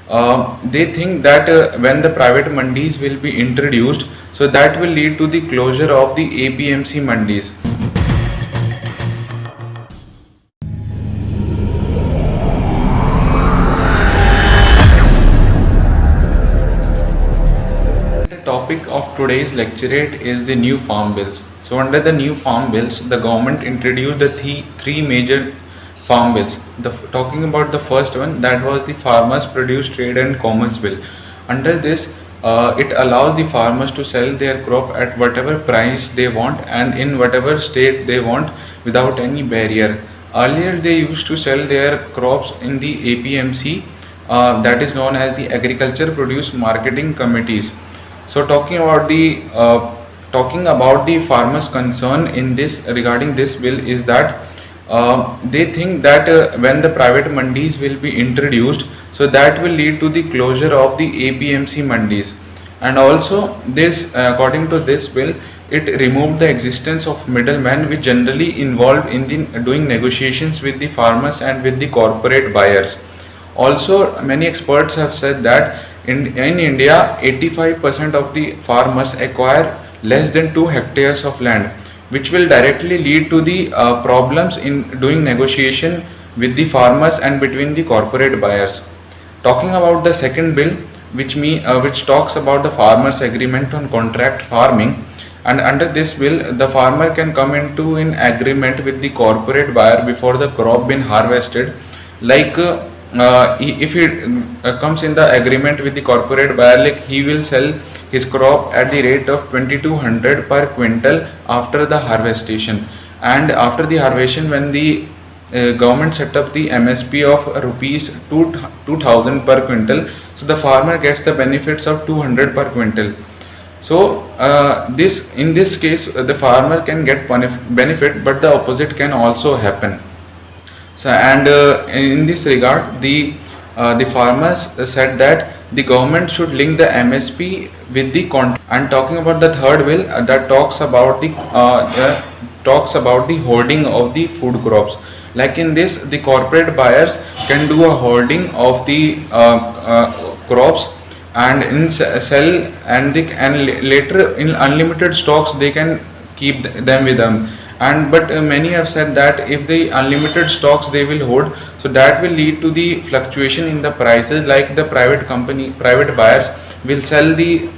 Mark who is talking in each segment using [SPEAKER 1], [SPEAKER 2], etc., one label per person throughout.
[SPEAKER 1] They think that when the private mandis will be introduced, so that will lead to the closure of the APMC mandis. The topic of today's lecturate is the new farm bills. So under the new farm bills, the government introduced the three major farm bills. Talking about the first one, that was the Farmers Produce Trade and Commerce Bill. Under this, it allows the farmers to sell their crop at whatever price they want and in whatever state they want without any barrier. Earlier, they used to sell their crops in the APMC, that is known as the Agriculture Produce Marketing Committees. So talking about the farmers' concern in this regarding this bill is that they think that when the private mandis will be introduced, so that will lead to the closure of the APMC mandis, and also this according to this bill, it removed the existence of middlemen which generally involved in the doing negotiations with the farmers and with the corporate buyers. Also, many experts have said that in India, 85% of the farmers acquire less than 2 hectares of land, which will directly lead to the problems in doing negotiation with the farmers and between the corporate buyers. Talking about the second bill, which talks about the farmers' agreement on contract farming, and under this bill, the farmer can come into an agreement with the corporate buyer before the crop been harvested, like if he comes in the agreement with the corporate buyer, like he will sell his crop at the rate of 2200 per quintal after the harvestation, and after the harvestation, when the government set up the MSP of rupees 2000 per quintal, so the farmer gets the benefits of 200 per quintal. So this in this case, the farmer can get benefit, but the opposite can also happen. So, and in this regard, the farmers said that the government should link the MSP with the contract. And talking about the third bill, that talks about the holding of the food crops. Like in this, the corporate buyers can do a holding of the crops and sell, and later in unlimited stocks they can keep them with them. And but many have said that if the unlimited stocks they will hold, so that will lead to the fluctuation in the prices, like the private buyers will sell the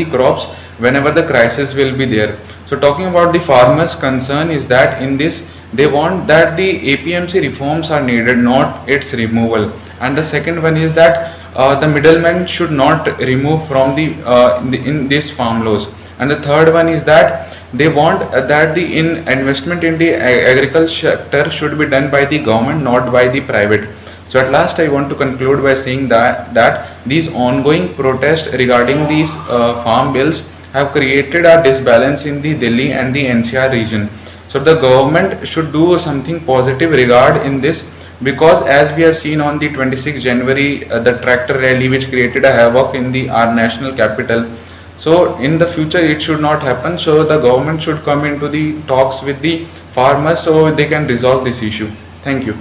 [SPEAKER 1] crops whenever the crisis will be there. So talking about the farmers concern is that in this, they want that the APMC reforms are needed, not its removal. And the second one is that the middlemen should not remove from in this farm laws. And the third one is that they want that the investment in the agriculture sector should be done by the government, not by the private. So at last, I want to conclude by saying that these ongoing protests regarding these farm bills have created a disbalance in the Delhi and the NCR region. So the government should do something positive regard in this, because as we have seen on the 26th January, the tractor rally which created a havoc in the our national capital. So in the future it should not happen. So the government should come into the talks with the farmers so they can resolve this issue. Thank you.